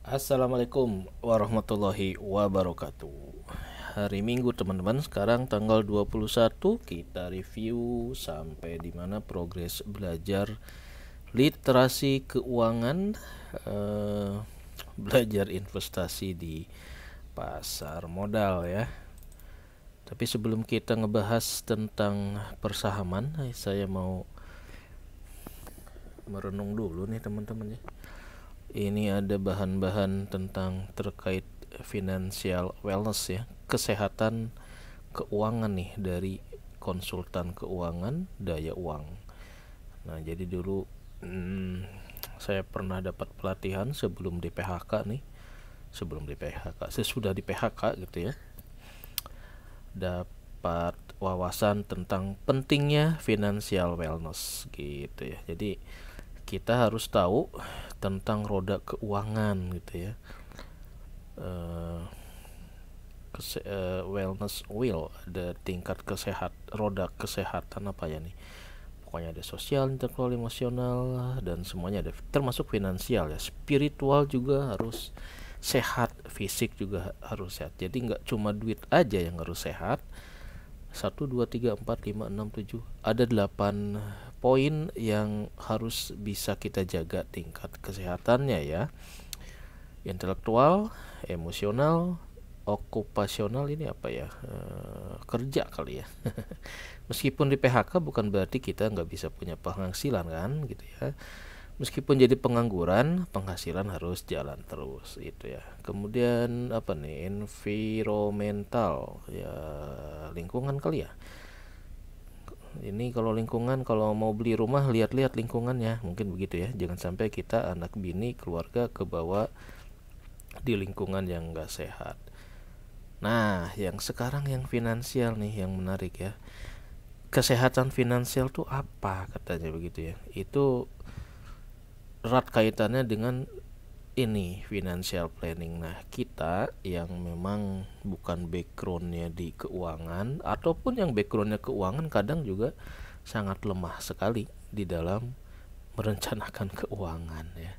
Assalamualaikum warahmatullahi wabarakatuh. Hari Minggu teman-teman, sekarang tanggal 21, kita review sampai di mana progres belajar literasi keuangan, belajar investasi di pasar modal ya. Tapi sebelum kita ngebahas tentang persahaman, saya mau merenung dulu nih teman-teman ya. Ini ada bahan-bahan tentang terkait financial wellness ya, kesehatan keuangan nih dari konsultan keuangan Daya Uang. Nah, jadi dulu saya pernah dapat pelatihan sebelum di PHK nih, sesudah di PHK gitu ya, dapat wawasan tentang pentingnya financial wellness gitu ya. Jadi kita harus tahu tentang roda keuangan gitu ya. Wellness wheel, ada tingkat roda kesehatan apa ya nih, pokoknya ada sosial, intelektual, emosional, dan semuanya ada, termasuk finansial ya. Spiritual juga harus sehat, fisik juga harus sehat. Jadi nggak cuma duit aja yang harus sehat. 1, 2, 3, 4, 5, 6, 7, ada 8 poin yang harus bisa kita jaga tingkat kesehatannya ya. Intelektual, emosional, okupasional, ini apa ya, kerja kali ya. Meskipun di PHK bukan berarti kita nggak bisa punya penghasilan kan gitu ya. Meskipun jadi pengangguran, penghasilan harus jalan terus itu ya. Kemudian apa nih, environmental ya, lingkungan kali ya. Ini kalau lingkungan, kalau mau beli rumah lihat-lihat lingkungannya, mungkin begitu ya. Jangan sampai kita anak bini keluarga kebawa di lingkungan yang nggak sehat. Nah, yang sekarang yang finansial nih yang menarik ya. Kesehatan finansial tuh apa katanya begitu ya. Itu erat kaitannya dengan ini financial planning. Nah, kita yang memang bukan backgroundnya di keuangan, ataupun yang backgroundnya keuangan, kadang juga sangat lemah sekali di dalam merencanakan keuangan ya.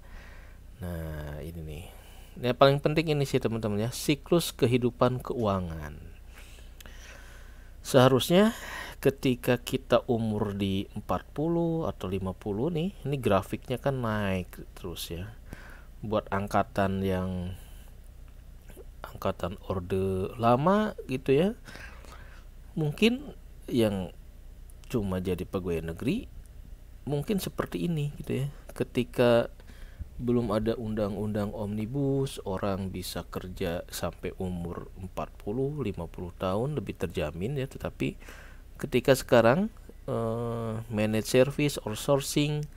Nah, ini nih, yang paling penting ini sih teman-teman ya, siklus kehidupan keuangan. Seharusnya ketika kita umur di 40 atau 50 nih, ini grafiknya kan naik terus ya. Buat angkatan orde lama gitu ya, mungkin yang cuma jadi pegawai negeri mungkin seperti ini gitu ya. Ketika belum ada undang-undang omnibus, orang bisa kerja sampai umur 40-50 tahun lebih terjamin ya. Tetapi ketika sekarang managed service or sourcing,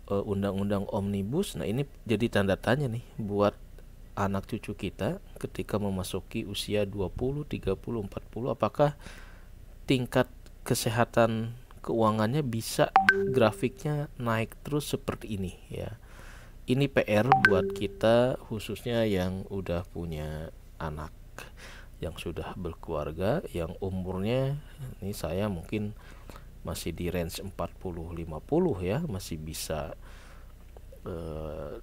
undang-undang omnibus, nah ini jadi tanda tanya nih buat anak cucu kita ketika memasuki usia 20, 30, 40, apakah tingkat kesehatan keuangannya bisa grafiknya naik terus seperti ini ya. Ini PR buat kita, khususnya yang udah punya anak, yang sudah berkeluarga, yang umurnya, ini saya mungkin masih di range 40-50 ya, masih bisa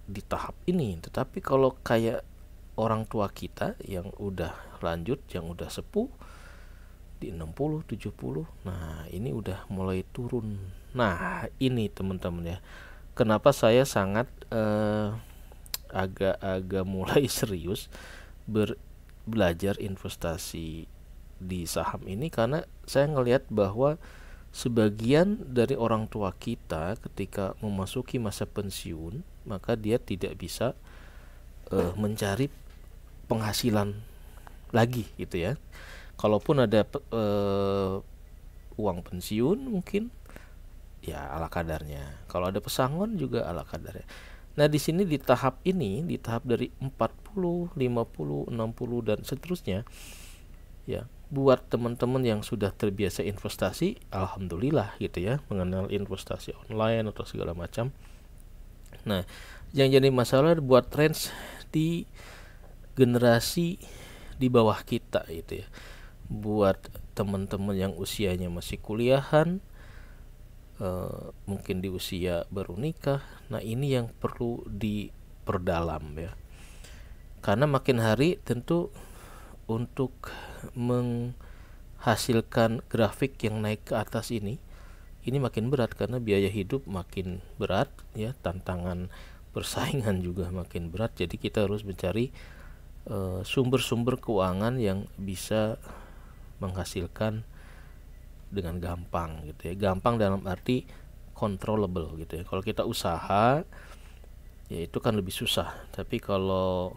di tahap ini. Tetapi kalau kayak orang tua kita yang udah lanjut, yang udah sepuh, di 60, 70, nah ini udah mulai turun. Nah, ini teman-teman ya, kenapa saya sangat agak-agak mulai serius belajar investasi di saham ini, karena saya ngelihat bahwa sebagian dari orang tua kita ketika memasuki masa pensiun, maka dia tidak bisa mencari penghasilan lagi gitu ya. Kalaupun ada uang pensiun mungkin ya ala kadarnya. Kalau ada pesangon juga ala kadarnya. Nah, di sini di tahap ini, di tahap dari 40, 50, 60 dan seterusnya ya, buat teman-teman yang sudah terbiasa investasi, alhamdulillah gitu ya, mengenal investasi online atau segala macam. Nah, yang jadi masalah buat range di generasi di bawah kita gitu ya. Buat teman-teman yang usianya masih kuliahan, mungkin di usia baru nikah, nah ini yang perlu perdalam ya. Karena makin hari tentu untuk menghasilkan grafik yang naik ke atas ini makin berat karena biaya hidup makin berat ya, tantangan persaingan juga makin berat. Jadi kita harus mencari sumber-sumber keuangan yang bisa menghasilkan dengan gampang gitu ya. Gampang dalam arti controllable gitu ya. Kalau kita usaha ya itu kan lebih susah. Tapi kalau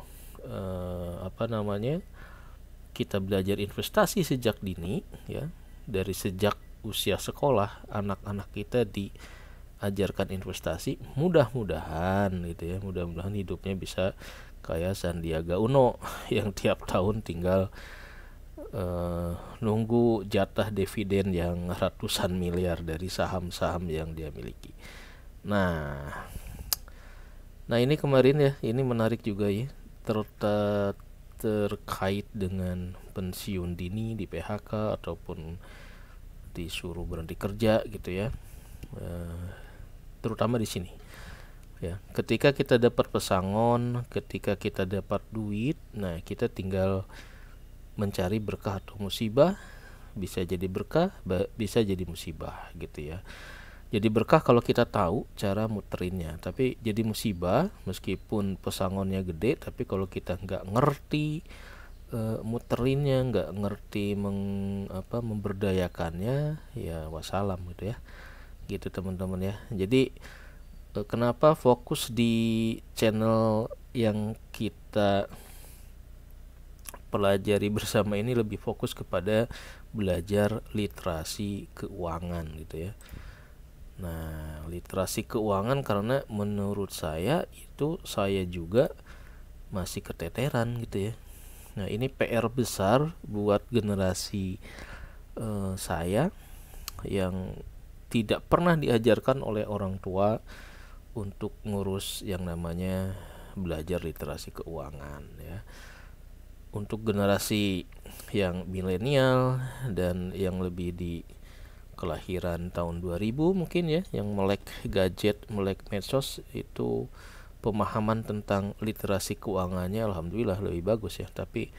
kita belajar investasi sejak dini ya, dari sejak usia sekolah anak-anak kita diajarkan investasi, mudah-mudahan gitu ya, mudah-mudahan hidupnya bisa kayak Sandiaga Uno yang tiap tahun tinggal nunggu jatah dividen yang ratusan miliar dari saham-saham yang dia miliki. Nah ini kemarin ya, ini menarik juga ya, terkait dengan pensiun dini di PHK ataupun disuruh berhenti kerja gitu ya, terutama di sini ya. Ketika kita dapat pesangon, ketika kita dapat duit, nah kita tinggal mencari berkah atau musibah. Bisa jadi berkah, bisa jadi musibah gitu ya. Jadi berkah kalau kita tahu cara muterinnya, tapi jadi musibah meskipun pesangonnya gede, tapi kalau kita nggak ngerti muterinnya, nggak ngerti memberdayakannya, ya wassalam gitu ya, gitu teman-teman ya. Jadi kenapa fokus di channel yang kita pelajari bersama ini lebih fokus kepada belajar literasi keuangan gitu ya. Nah, literasi keuangan karena menurut saya itu saya juga masih keteteran gitu ya. Nah, ini PR besar buat generasi saya yang tidak pernah diajarkan oleh orang tua untuk ngurus yang namanya belajar literasi keuangan ya. Untuk generasi yang milenial dan yang lebih di kelahiran tahun 2000 mungkin ya, yang melek gadget, melek medsos, itu pemahaman tentang literasi keuangannya alhamdulillah lebih bagus ya. Tapi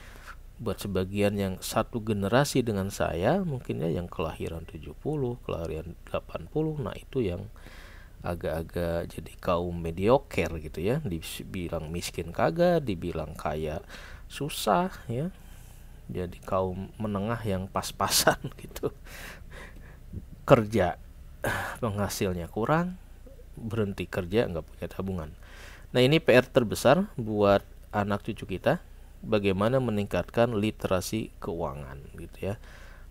buat sebagian yang satu generasi dengan saya mungkin ya, yang kelahiran 70, kelahiran 80, nah itu yang agak-agak jadi kaum mediocre gitu ya. Dibilang miskin kagak, dibilang kaya susah ya. Jadi kaum menengah yang pas-pasan gitu. Kerja penghasilnya kurang, berhenti kerja nggak punya tabungan. Nah ini PR terbesar buat anak cucu kita, bagaimana meningkatkan literasi keuangan gitu ya.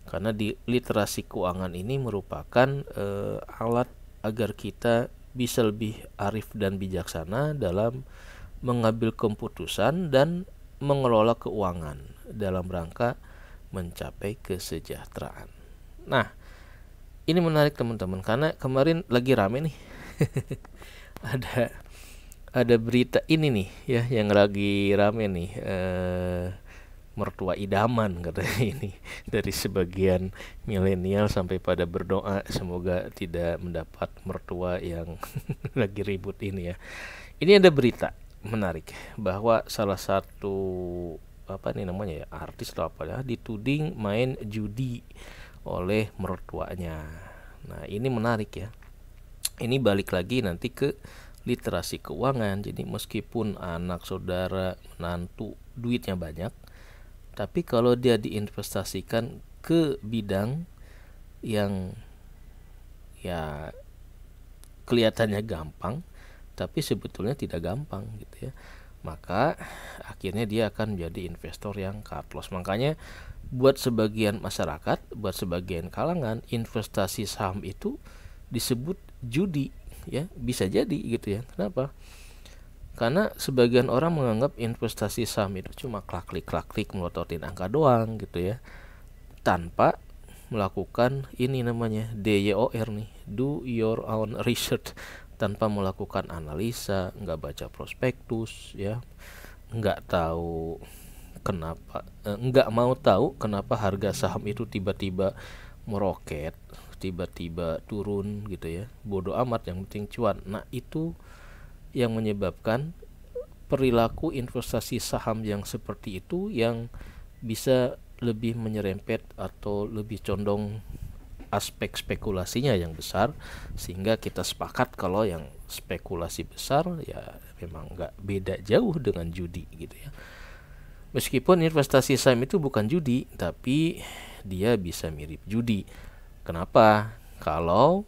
Karena di literasi keuangan ini merupakan alat agar kita bisa lebih arif dan bijaksana dalam mengambil keputusan dan mengelola keuangan dalam rangka mencapai kesejahteraan. Nah, ini menarik teman-teman, karena kemarin lagi rame nih ada berita ini nih ya, yang lagi rame nih, mertua idaman katanya ini, dari sebagian milenial sampai pada berdoa semoga tidak mendapat mertua yang lagi ribut ini ya. Ini ada berita menarik bahwa salah satu artis atau apa ya, dituding main judi oleh mertuanya. Nah ini menarik ya, ini balik lagi nanti ke literasi keuangan. Jadi meskipun anak saudara menantu duitnya banyak, tapi kalau dia diinvestasikan ke bidang yang ya kelihatannya gampang tapi sebetulnya tidak gampang gitu ya, maka akhirnya dia akan menjadi investor yang cut loss. Makanya buat sebagian masyarakat, buat sebagian kalangan, investasi saham itu disebut judi ya, bisa jadi gitu ya. Kenapa? Karena sebagian orang menganggap investasi saham itu cuma klik melototin angka doang gitu ya, tanpa melakukan ini namanya DYOR nih, do your own research, tanpa melakukan analisa, nggak baca prospektus ya, nggak tahu kenapa, nggak mau tahu kenapa harga saham itu tiba-tiba meroket, tiba-tiba turun gitu ya, bodoh amat yang penting cuan. Nah itu yang menyebabkan perilaku investasi saham yang seperti itu yang bisa lebih menyerempet atau lebih condong aspek spekulasinya yang besar, sehingga kita sepakat kalau yang spekulasi besar ya memang nggak beda jauh dengan judi gitu ya. Meskipun investasi saham itu bukan judi, tapi dia bisa mirip judi. Kenapa? Kalau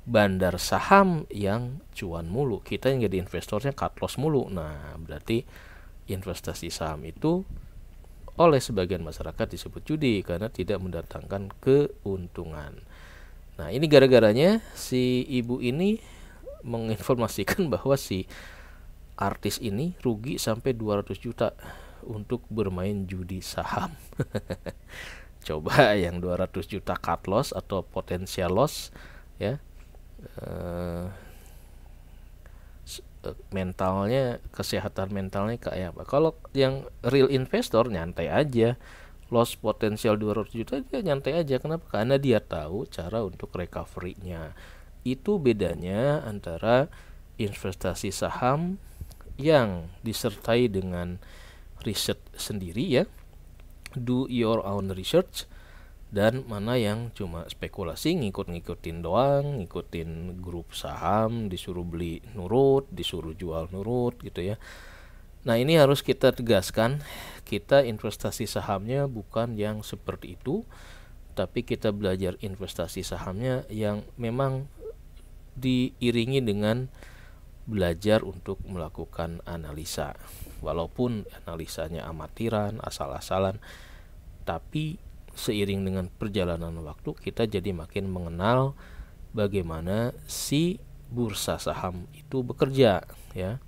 bandar saham yang cuan mulu, kita yang jadi investornya cut loss mulu. Nah, berarti investasi saham itu oleh sebagian masyarakat disebut judi karena tidak mendatangkan keuntungan. Nah, ini gara-garanya si ibu ini menginformasikan bahwa si artis ini rugi sampai 200 juta untuk bermain judi saham. Coba yang 200 juta cut loss atau potensial loss ya, mentalnya, kesehatan mentalnya kayak apa. Kalau yang real investor nyantai aja, loss potensial 200 juta dia nyantai aja. Kenapa? Karena dia tahu cara untuk recovery-nya. Itu bedanya antara investasi saham yang disertai dengan riset sendiri ya, do your own research, dan mana yang cuma spekulasi, ngikut-ngikutin doang, ngikutin grup saham, disuruh beli nurut, disuruh jual nurut gitu ya. Nah, ini harus kita tegaskan, kita investasi sahamnya bukan yang seperti itu, tapi kita belajar investasi sahamnya yang memang diiringi dengan belajar untuk melakukan analisa. Walaupun analisanya amatiran, asal-asalan, tapi seiring dengan perjalanan waktu kita jadi makin mengenal bagaimana si bursa saham itu bekerja ya.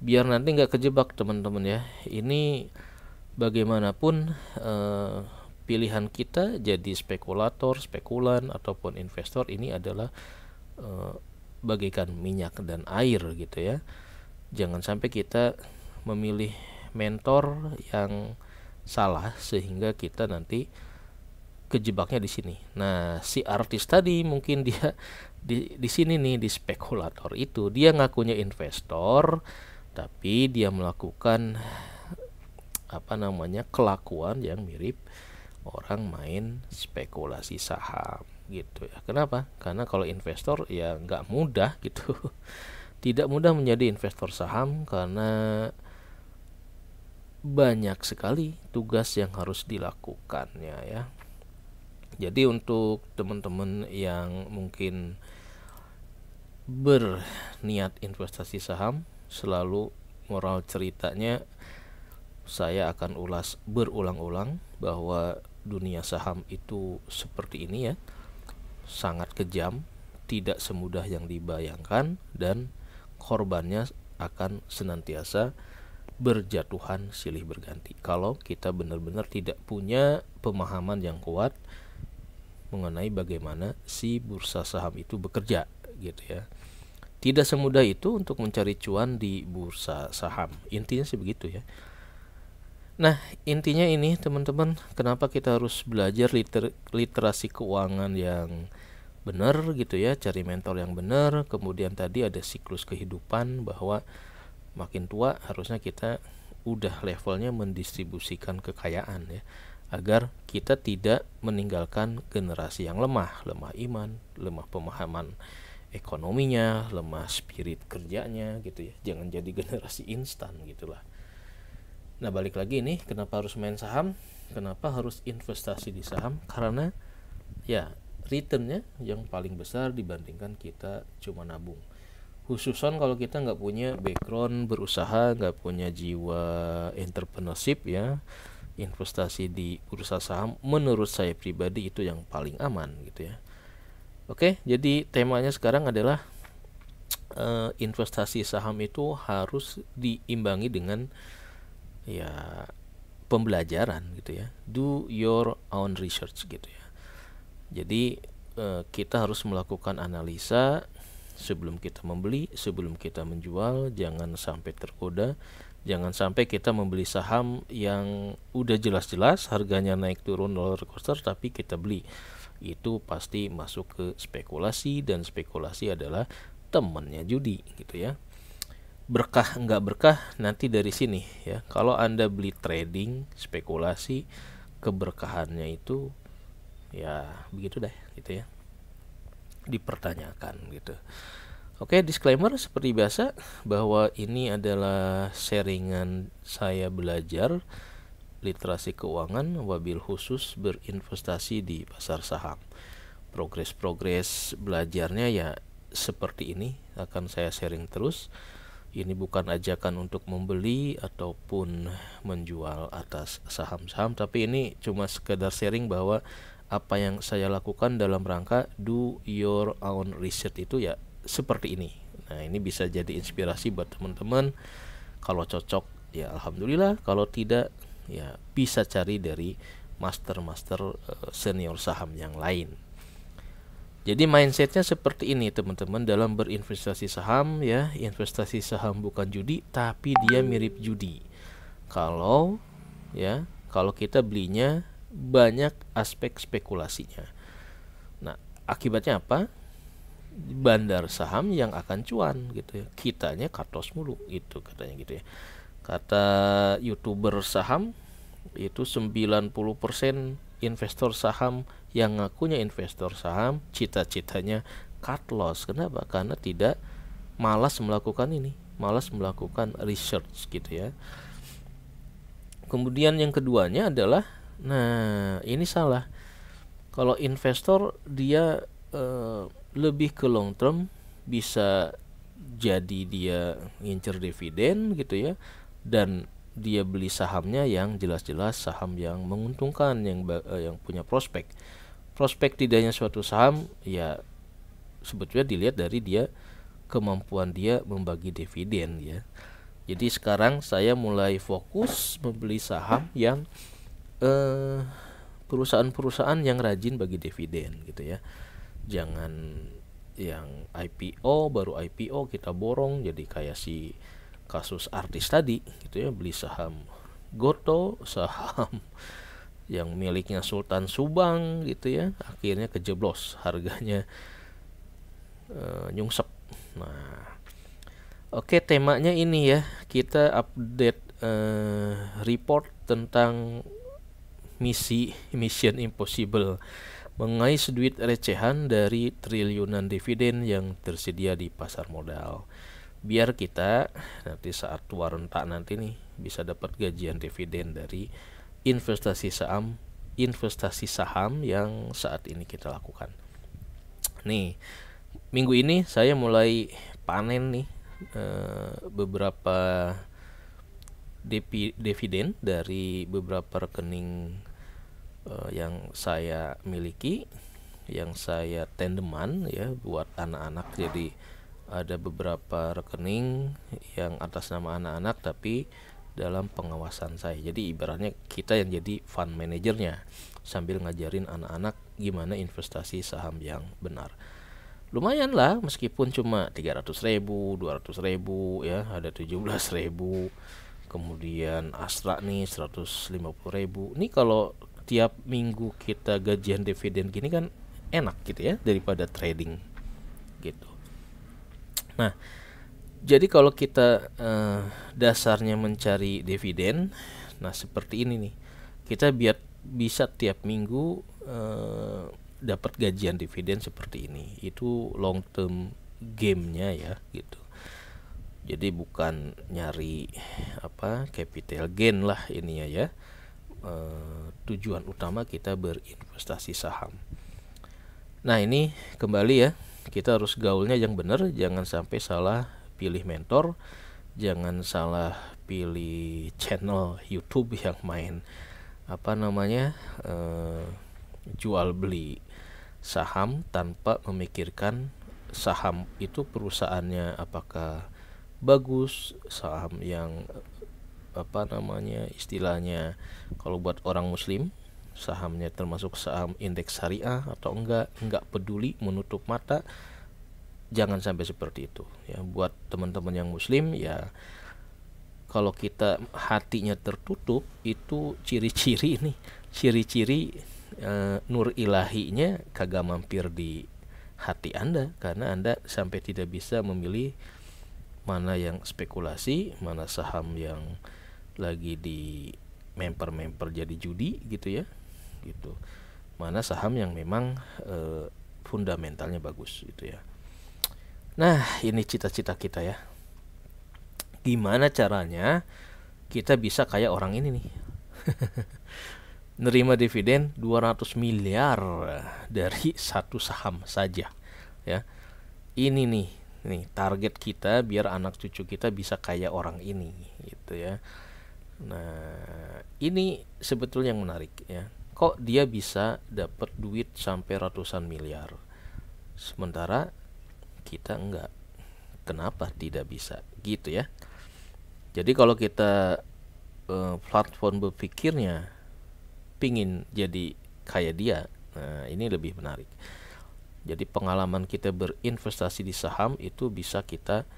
Biar nanti nggak kejebak teman-teman ya. Ini bagaimanapun pilihan kita jadi spekulator, spekulan ataupun investor ini adalah bagaikan minyak dan air gitu ya. Jangan sampai kita memilih mentor yang salah sehingga kita nanti kejebaknya di sini. Nah, si artis tadi mungkin dia di sini nih, di spekulator itu dia ngakunya investor tapi dia melakukan kelakuan yang mirip orang main spekulasi saham gitu ya. Kenapa? Karena kalau investor ya nggak mudah gitu. Tidak mudah menjadi investor saham karena banyak sekali tugas yang harus dilakukannya ya. Jadi untuk teman-teman yang mungkin berniat investasi saham, selalu moral ceritanya saya akan ulas berulang-ulang bahwa dunia saham itu seperti ini ya. Sangat kejam, tidak semudah yang dibayangkan, dan korbannya akan senantiasa berjatuhan silih berganti kalau kita benar-benar tidak punya pemahaman yang kuat mengenai bagaimana si bursa saham itu bekerja gitu ya. Tidak semudah itu untuk mencari cuan di bursa saham, intinya sih begitu ya. Nah, intinya ini teman-teman, kenapa kita harus belajar literasi keuangan yang benar gitu ya, cari mentor yang benar. Kemudian tadi ada siklus kehidupan, bahwa makin tua harusnya kita udah levelnya mendistribusikan kekayaan ya, agar kita tidak meninggalkan generasi yang lemah iman, lemah pemahaman ekonominya, lemah spirit kerjanya gitu ya. Jangan jadi generasi instan gitulah. Nah, balik lagi nih, kenapa harus main saham, kenapa harus investasi di saham? Karena ya returnnya yang paling besar dibandingkan kita cuma nabung. Khususan kalau kita nggak punya background berusaha, nggak punya jiwa entrepreneurship ya, investasi di bursa saham menurut saya pribadi itu yang paling aman gitu ya. Oke, jadi temanya sekarang adalah investasi saham itu harus diimbangi dengan ya pembelajaran gitu ya, do your own research gitu ya. Jadi kita harus melakukan analisa sebelum kita membeli, sebelum kita menjual. Jangan sampai tergoda, jangan sampai kita membeli saham yang udah jelas-jelas harganya naik turun roller coaster tapi kita beli. Itu pasti masuk ke spekulasi, dan spekulasi adalah temannya judi gitu ya. berkah enggak berkah nanti dari sini ya. Kalau Anda beli trading, spekulasi, keberkahannya itu ya begitu deh gitu ya. Dipertanyakan gitu. Oke, disclaimer seperti biasa bahwa ini adalah sharingan saya belajar literasi keuangan wabil khusus berinvestasi di pasar saham. Progres-progres belajarnya ya seperti ini akan saya sharing terus. Ini bukan ajakan untuk membeli ataupun menjual atas saham-saham, tapi ini cuma sekedar sharing bahwa apa yang saya lakukan dalam rangka do your own research itu ya seperti ini. Nah, ini bisa jadi inspirasi buat teman-teman. Kalau cocok ya alhamdulillah, kalau tidak ya bisa cari dari master-master senior saham yang lain. Jadi mindsetnya seperti ini teman-teman dalam berinvestasi saham ya. Investasi saham bukan judi, tapi dia mirip judi. Kalau kita belinya banyak aspek spekulasinya. Nah, akibatnya apa? Bandar saham yang akan cuan gitu ya. Kitanya katos mulu gitu katanya gitu ya. Kata YouTuber saham itu 90% investor saham yang ngakunya investor saham cita-citanya cut loss. Kenapa? Karena tidak malas melakukan ini, malas melakukan research gitu ya. Kemudian yang keduanya adalah, nah ini salah. Kalau investor dia lebih ke long term, bisa jadi dia ngincer dividen gitu ya, dan dia beli sahamnya yang jelas-jelas saham yang menguntungkan, yang punya prospek. Prospek tidaknya suatu saham ya sebetulnya dilihat dari dia kemampuan dia membagi dividen ya. Jadi sekarang saya mulai fokus membeli saham yang perusahaan-perusahaan yang rajin bagi dividen gitu ya. Jangan yang IPO, baru IPO kita borong jadi kayak si kasus artis tadi gitu ya, beli saham Goto, saham yang miliknya Sultan Subang gitu ya, akhirnya kejeblos harganya nyungsep. Nah, oke, temanya ini ya, kita update report tentang Mission Impossible, mengais duit recehan dari triliunan dividen yang tersedia di pasar modal. Biar kita nanti saat tua rentak nanti nih bisa dapat gajian dividen dari investasi saham yang saat ini kita lakukan. Nih, minggu ini saya mulai panen nih beberapa dividen dari beberapa rekening yang saya miliki, yang saya tandeman ya buat anak-anak. Jadi ada beberapa rekening yang atas nama anak-anak tapi dalam pengawasan saya. Jadi ibaratnya kita yang jadi fund manajernya sambil ngajarin anak-anak gimana investasi saham yang benar. Lumayan lah, meskipun cuma 300.000, 200.000 ya, ada 17.000. Kemudian Astra nih 150.000. Ini kalau tiap minggu kita gajian dividen gini kan enak gitu ya, daripada trading gitu. Nah, jadi kalau kita dasarnya mencari dividen, nah seperti ini nih, kita biar bisa tiap minggu dapat gajian dividen seperti ini. Itu long term game-nya ya gitu. Jadi bukan nyari capital gain lah ini ya. Tujuan utama kita berinvestasi saham. Nah, ini kembali ya, kita harus gaulnya yang benar, jangan sampai salah pilih mentor, jangan salah pilih channel YouTube yang main jual beli saham tanpa memikirkan saham itu perusahaannya apakah bagus, saham yang istilahnya kalau buat orang muslim sahamnya termasuk saham indeks syariah atau enggak peduli, menutup mata. Jangan sampai seperti itu ya. Buat teman-teman yang muslim ya, kalau kita hatinya tertutup, itu ciri-ciri nur ilahinya kagak mampir di hati Anda, karena Anda sampai tidak bisa memilih mana yang spekulasi, mana saham yang lagi di memper jadi judi gitu ya, gitu. Mana saham yang memang fundamentalnya bagus gitu ya. Nah, ini cita-cita kita ya. Gimana caranya kita bisa kayak orang ini nih. Nerima dividen 200 miliar dari satu saham saja ya. Ini nih target kita biar anak cucu kita bisa kayak orang ini gitu ya. Nah, ini sebetulnya yang menarik ya. Kok dia bisa dapat duit sampai ratusan miliar sementara kita enggak? Kenapa tidak bisa gitu ya? Jadi kalau kita platform berpikirnya pingin jadi kayak dia, nah ini lebih menarik. Jadi pengalaman kita berinvestasi di saham itu bisa kita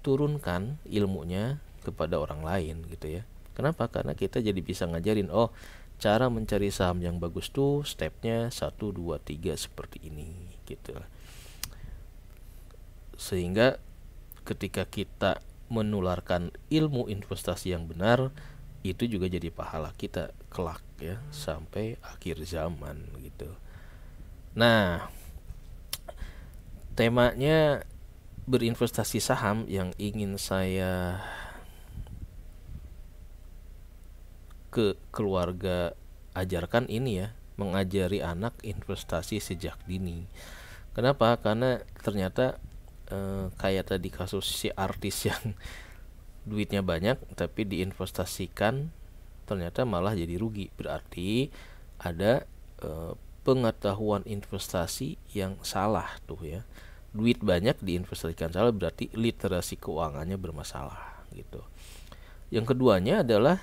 turunkan ilmunya kepada orang lain gitu ya. Kenapa? Karena kita jadi bisa ngajarin, oh cara mencari saham yang bagus tuh stepnya 1, 2, 3 seperti ini gitu. Sehingga ketika kita menularkan ilmu investasi yang benar, itu juga jadi pahala kita kelak ya sampai akhir zaman gitu. Nah, temanya berinvestasi saham yang ingin saya ke keluarga ajarkan ini ya, mengajari anak investasi sejak dini. Kenapa? Karena ternyata kayak tadi kasus si artis yang duitnya banyak tapi diinvestasikan ternyata malah jadi rugi. Berarti ada pengetahuan investasi yang salah tuh ya. Duit banyak diinvestasikan salah berarti literasi keuangannya bermasalah gitu. Yang keduanya adalah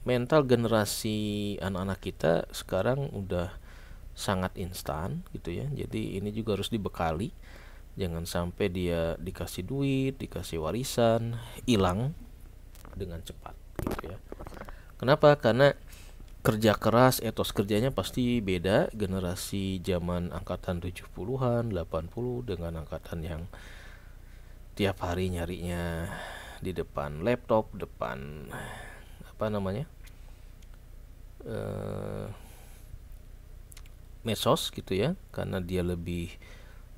mental generasi anak-anak kita sekarang udah sangat instan gitu ya. Jadi ini juga harus dibekali. Jangan sampai dia dikasih duit, dikasih warisan, hilang dengan cepat gitu ya. Kenapa? Karena kerja keras, etos kerjanya pasti beda generasi zaman angkatan 70-an, 80 dengan angkatan yang tiap hari nyarinya di depan laptop, depan medsos gitu ya. Karena dia lebih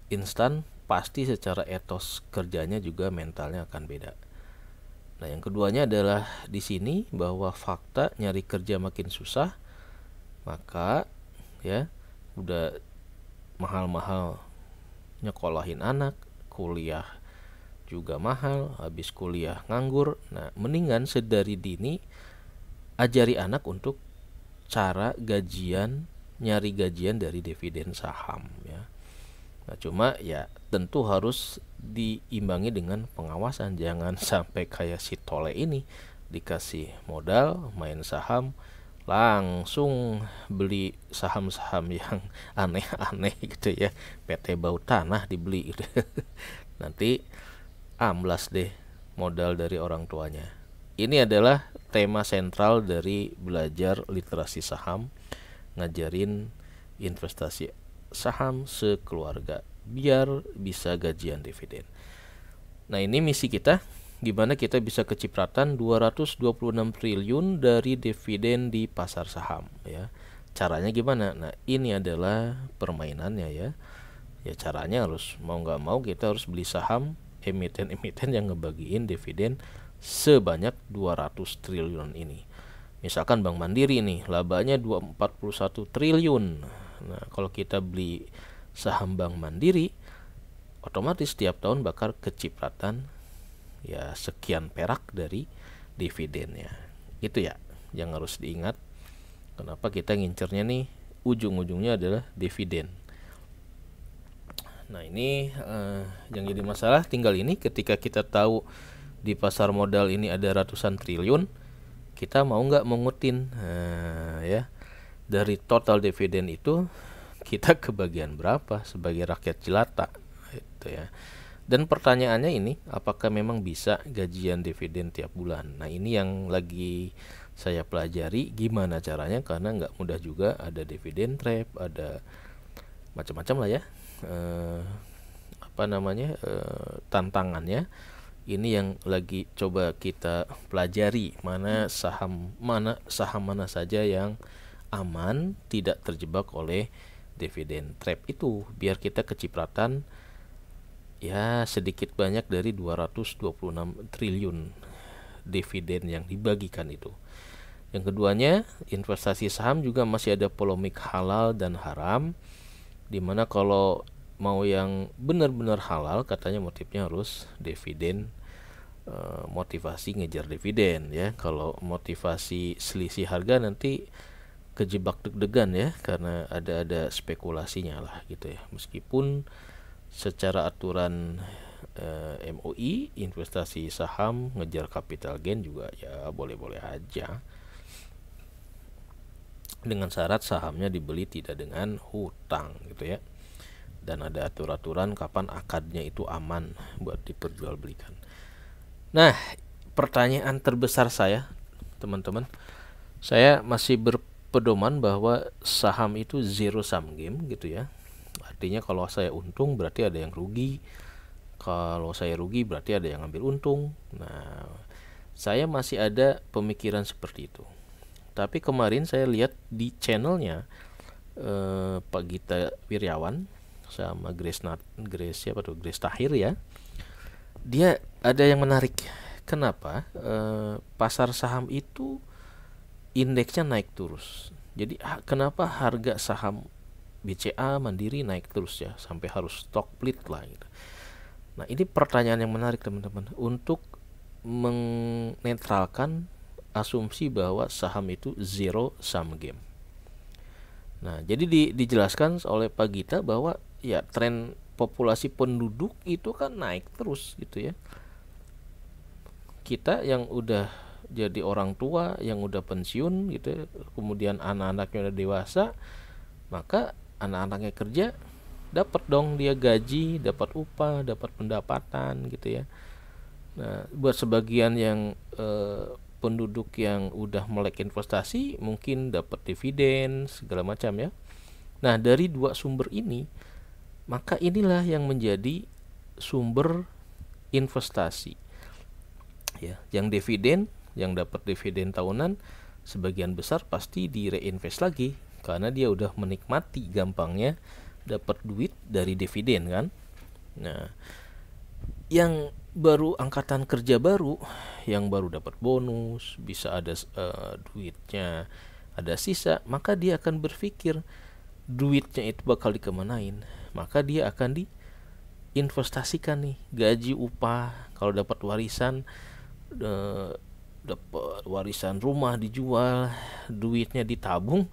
instan, pasti secara etos kerjanya juga mentalnya akan beda. Nah, yang keduanya adalah di sini bahwa fakta nyari kerja makin susah, maka ya udah mahal-mahal nyekolahin anak, kuliah juga mahal, habis kuliah nganggur. Nah, mendingan sedari dini ajari anak untuk cara nyari gajian dari dividen saham ya. Nah, cuma ya tentu harus diimbangi dengan pengawasan. Jangan sampai kayak si Tole ini dikasih modal main saham langsung beli saham-saham yang aneh-aneh gitu ya. PT Bau Tanah dibeli gitu. Nanti amblas deh modal dari orang tuanya. Ini adalah tema sentral dari belajar literasi saham, ngajarin investasi saham sekeluarga biar bisa gajian dividen. Nah, ini misi kita, gimana kita bisa kecipratan 226 triliun dari dividen di pasar saham ya. Caranya gimana? Nah, ini adalah permainannya ya. Ya caranya harus mau nggak mau kita harus beli saham emiten-emiten yang ngebagiin dividen sebanyak 200 triliun ini. Misalkan Bank Mandiri nih, labanya 241 triliun. Nah, kalau kita beli saham Bank Mandiri, otomatis setiap tahun bakal kecipratan ya sekian perak dari dividennya. Itu ya yang harus diingat. Kenapa kita ngincernya nih ujung-ujungnya adalah dividen. Nah, ini yang jadi masalah tinggal ini ketika kita tahu di pasar modal ini ada ratusan triliun, kita mau nggak mengutin ya dari total dividen itu kita kebagian berapa sebagai rakyat jelata itu ya. Dan pertanyaannya ini, apakah memang bisa gajian dividen tiap bulan? Nah, ini yang lagi saya pelajari gimana caranya, karena nggak mudah juga, ada dividen trap, ada macam-macam lah ya tantangannya. Ini yang lagi coba kita pelajari, mana saham mana saja yang aman, tidak terjebak oleh dividen trap itu, biar kita kecipratan ya sedikit banyak dari 226 triliun dividen yang dibagikan itu. Yang keduanya, investasi saham juga masih ada polemik halal dan haram, dimana kalau mau yang benar-benar halal katanya motifnya harus dividen, motivasi ngejar dividen ya. Kalau motivasi selisih harga nanti kejebak deg-degan ya, karena ada spekulasinya lah gitu ya. Meskipun secara aturan MUI investasi saham ngejar capital gain juga ya boleh-boleh aja, dengan syarat sahamnya dibeli tidak dengan hutang gitu ya. Dan ada aturan kapan akadnya itu aman buat diperjualbelikan. Nah, pertanyaan terbesar saya, teman-teman, saya masih berpedoman bahwa saham itu zero sum game gitu ya. Artinya kalau saya untung berarti ada yang rugi, kalau saya rugi berarti ada yang ambil untung. Nah, saya masih ada pemikiran seperti itu. Tapi kemarin saya lihat di channelnya Pak Gita Wirjawan sama Grace Tahir ya, dia ada yang menarik. Kenapa pasar saham itu indeksnya naik terus? Jadi kenapa harga saham BCA, Mandiri naik terus ya, sampai harus stock split lah gitu. Nah, ini pertanyaan yang menarik teman-teman, untuk menetralkan asumsi bahwa saham itu zero sum game. Nah, jadi dijelaskan oleh Pak Gita bahwa ya tren populasi penduduk itu kan naik terus gitu ya. Kita yang udah jadi orang tua, yang udah pensiun gitu ya, kemudian anak-anaknya udah dewasa, maka anak-anaknya kerja, dapat dong dia gaji, dapat upah, dapat pendapatan gitu ya. Nah, buat sebagian yang penduduk yang udah melek investasi mungkin dapat dividen segala macam ya. Nah, dari dua sumber ini, maka inilah yang menjadi sumber investasi ya. Yang dividen, yang dapat dividen tahunan, sebagian besar pasti di reinvest lagi, karena dia udah menikmati gampangnya dapat duit dari dividen kan. Nah, yang baru angkatan kerja baru, yang baru dapat bonus, bisa ada duitnya ada sisa, maka dia akan berpikir duitnya itu bakal dikemanain, maka dia akan diinvestasikan nih, gaji, upah, kalau dapat warisan, dapat warisan rumah dijual, duitnya ditabung,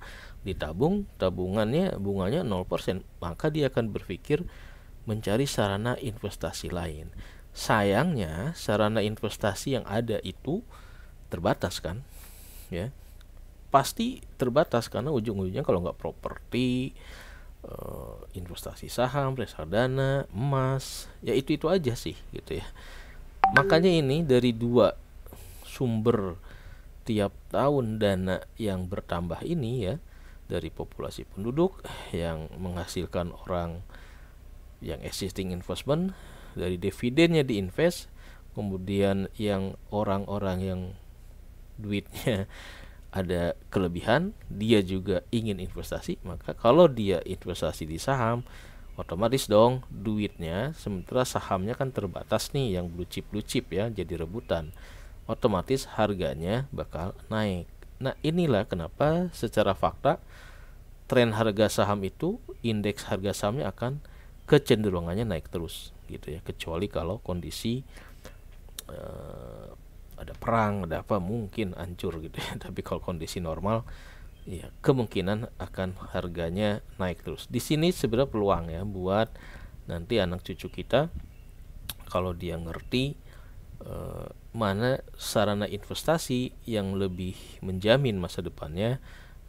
tabungannya bunganya 0%, maka dia akan berpikir mencari sarana investasi lain. Sayangnya sarana investasi yang ada itu terbatas kan ya, pasti terbatas, karena ujung-ujungnya kalau nggak properti, investasi saham, reksadana, emas, ya itu aja sih gitu ya. Makanya ini dari dua sumber tiap tahun dana yang bertambah ini ya, dari populasi penduduk yang menghasilkan orang yang existing investment, dari dividennya diinvest, kemudian yang orang-orang yang duitnya ada kelebihan, dia juga ingin investasi, maka kalau dia investasi di saham, otomatis dong duitnya, sementara sahamnya kan terbatas nih, yang blue chip ya, jadi rebutan, otomatis harganya bakal naik. Nah, inilah kenapa secara fakta tren harga saham itu, indeks harga sahamnya akan kecenderungannya naik terus gitu ya, kecuali kalau kondisi ada perang, ada apa, mungkin hancur gitu ya. Tapi kalau kondisi normal ya kemungkinan akan harganya naik terus. Di sini sebenarnya peluang ya buat nanti anak cucu kita, kalau dia ngerti mana sarana investasi yang lebih menjamin masa depannya,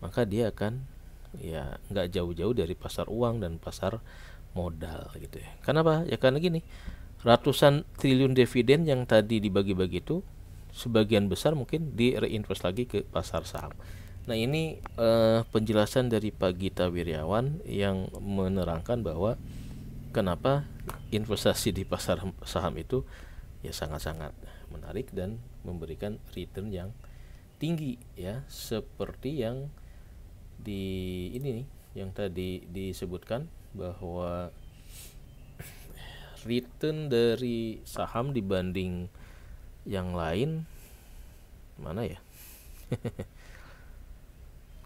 maka dia akan ya nggak jauh-jauh dari pasar uang dan pasar modal gitu ya. Kenapa? Ya karena gini, ratusan triliun dividen yang tadi dibagi-bagi itu sebagian besar mungkin di reinvest lagi ke pasar saham. Nah, ini penjelasan dari Pak Gita Wirjawan yang menerangkan bahwa kenapa investasi di pasar saham itu ya sangat-sangat menarik dan memberikan return yang tinggi ya, seperti yang di ini nih yang tadi disebutkan bahwa return dari saham dibanding yang lain mana ya?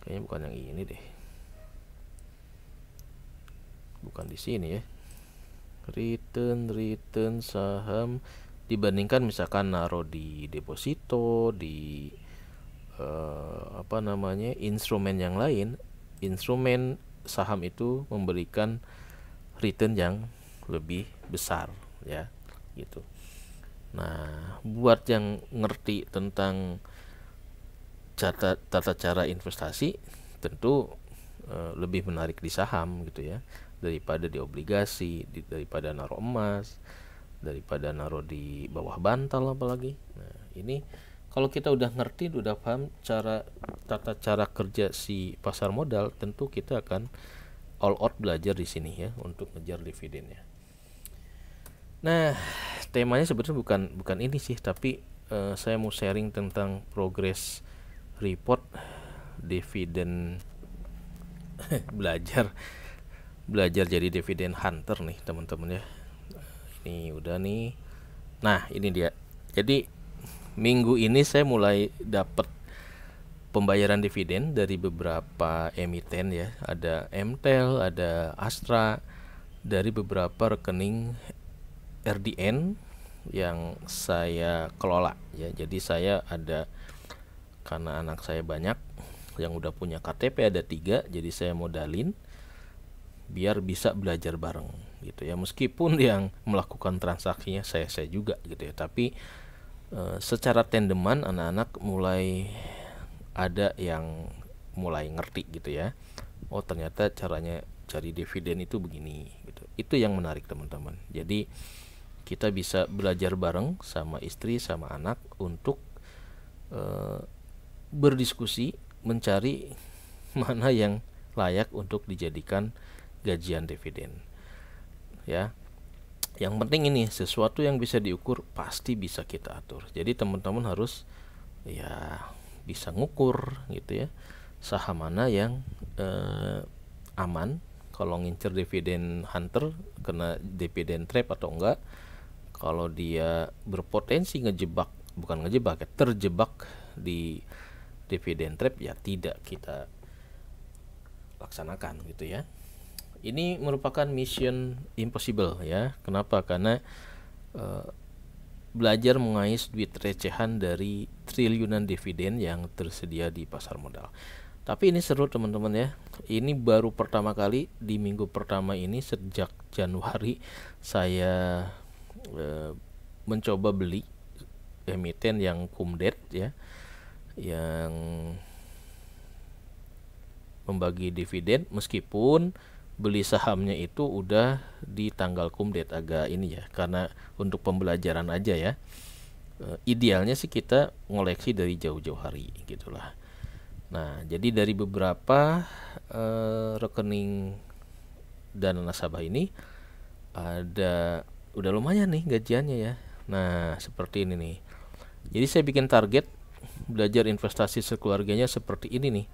Kayaknya bukan yang ini deh. Bukan di sini ya. Return saham dibandingkan misalkan naruh di deposito, di instrumen yang lain, instrumen saham itu memberikan return yang lebih besar ya, gitu. Nah, buat yang ngerti tentang tata cara investasi, tentu lebih menarik di saham gitu ya, daripada di obligasi, daripada naruh emas, daripada naruh di bawah bantal apalagi. Nah, ini kalau kita udah ngerti, udah paham tata cara kerja si pasar modal, tentu kita akan all out belajar di sini ya untuk ngejar dividennya. Nah, temanya sebenarnya bukan ini sih, tapi saya mau sharing tentang progress report dividen belajar jadi dividen hunter nih teman-teman ya. Ini udah nih. Nah, ini dia. Jadi minggu ini saya mulai dapat pembayaran dividen dari beberapa emiten ya. Ada Mtel, ada Astra, dari beberapa rekening RDN yang saya kelola ya. Jadi saya ada, karena anak saya banyak yang udah punya KTP ada 3, jadi saya modalin biar bisa belajar bareng gitu ya. Meskipun yang melakukan transaksinya saya juga gitu ya, tapi secara tandeman anak-anak mulai ada yang mulai ngerti gitu ya. Oh, ternyata caranya cari dividen itu begini gitu. Itu yang menarik teman-teman. Jadi kita bisa belajar bareng sama istri sama anak untuk berdiskusi mencari mana yang layak untuk dijadikan gajian dividen ya. Yang penting ini sesuatu yang bisa diukur pasti bisa kita atur. Jadi teman-teman harus ya bisa ngukur gitu ya, saham mana yang aman kalau ngincer dividen hunter, kena dividen trap atau enggak. Kalau dia berpotensi terjebak di dividen trap ya tidak kita laksanakan gitu ya. Ini merupakan mission impossible ya. Kenapa? Karena belajar mengais duit recehan dari triliunan dividen yang tersedia di pasar modal. Tapi ini seru teman-teman ya. Ini baru pertama kali di minggu pertama ini sejak Januari saya mencoba beli emiten yang kumdet ya, yang membagi dividen, meskipun beli sahamnya itu udah di tanggal kumdet. Agak ini ya, karena untuk pembelajaran aja ya. Idealnya sih kita ngoleksi dari jauh-jauh hari gitulah. Nah, jadi dari beberapa rekening dana nasabah ini ada udah lumayan nih gajiannya ya. Nah, seperti ini nih. Jadi saya bikin target belajar investasi sekeluarganya seperti ini nih.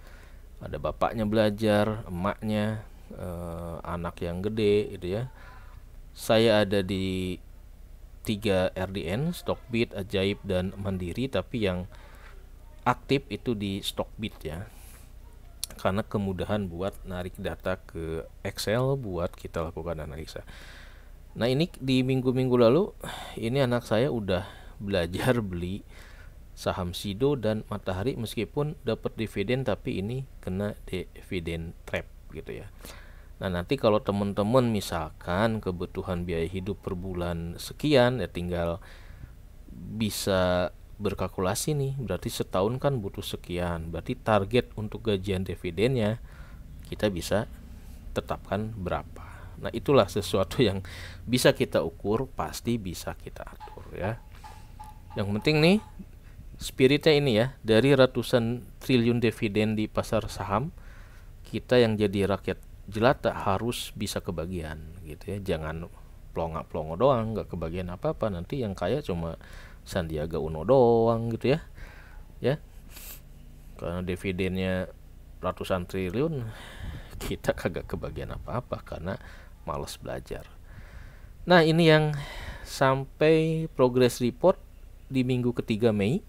Ada bapaknya belajar, emaknya, anak yang gede gitu ya. Saya ada di 3 RDN, Stockbit, Ajaib, dan Mandiri, tapi yang aktif itu di Stockbit ya, karena kemudahan buat narik data ke Excel buat kita lakukan analisa. Nah, ini di minggu-minggu lalu ini anak saya udah belajar beli saham Sido dan Matahari, meskipun dapat dividen tapi ini kena dividen trap gitu ya. Nah, nanti kalau teman-teman misalkan kebutuhan biaya hidup per bulan sekian ya, tinggal bisa berkalkulasi nih, berarti setahun kan butuh sekian, berarti target untuk gajian dividennya kita bisa tetapkan berapa. Nah, itulah sesuatu yang bisa kita ukur, pasti bisa kita atur ya. Yang penting nih spiritnya ini ya, dari ratusan triliun dividen di pasar saham, kita yang jadi rakyat jelata harus bisa kebagian gitu ya. Jangan plonga-plongo doang nggak kebagian apa-apa, nanti yang kaya cuma Sandiaga Uno doang gitu ya. Ya, karena dividennya ratusan triliun, kita kagak kebagian apa-apa karena males belajar. Nah, ini yang sampai progress report di minggu ketiga Mei,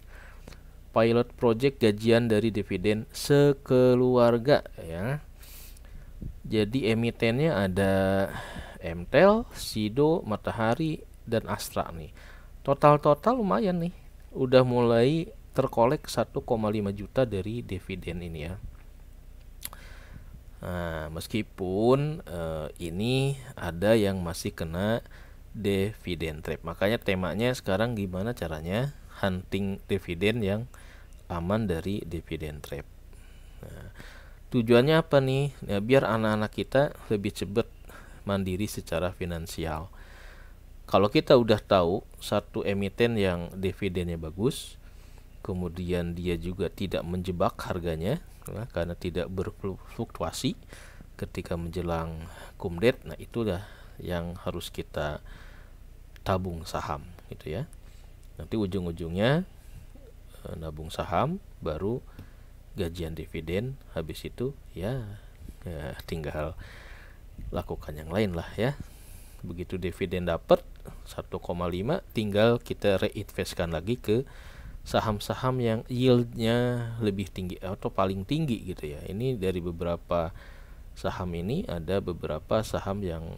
pilot project gajian dari dividen sekeluarga ya. Jadi emitennya ada Mtel, Sido, Matahari, dan Astra nih. Total lumayan nih. Udah mulai terkolek 1,5 juta dari dividen ini ya. Nah, meskipun ini ada yang masih kena dividen trap. Makanya temanya sekarang gimana caranya hunting dividen yang aman dari dividen trap. Nah, tujuannya apa nih? Ya, biar anak-anak kita lebih cepat mandiri secara finansial. Kalau kita udah tahu satu emiten yang dividennya bagus, kemudian dia juga tidak menjebak harganya karena tidak berfluktuasi ketika menjelang kumdet, nah itulah yang harus kita tabung saham gitu ya. Nanti ujung-ujungnya nabung saham, baru gajian dividen, habis itu ya tinggal lakukan yang lain lah ya. Begitu dividen dapat 1,5, tinggal kita reinvestkan lagi ke saham-saham yang yieldnya lebih tinggi atau paling tinggi gitu ya. Ini dari beberapa saham ini ada beberapa saham yang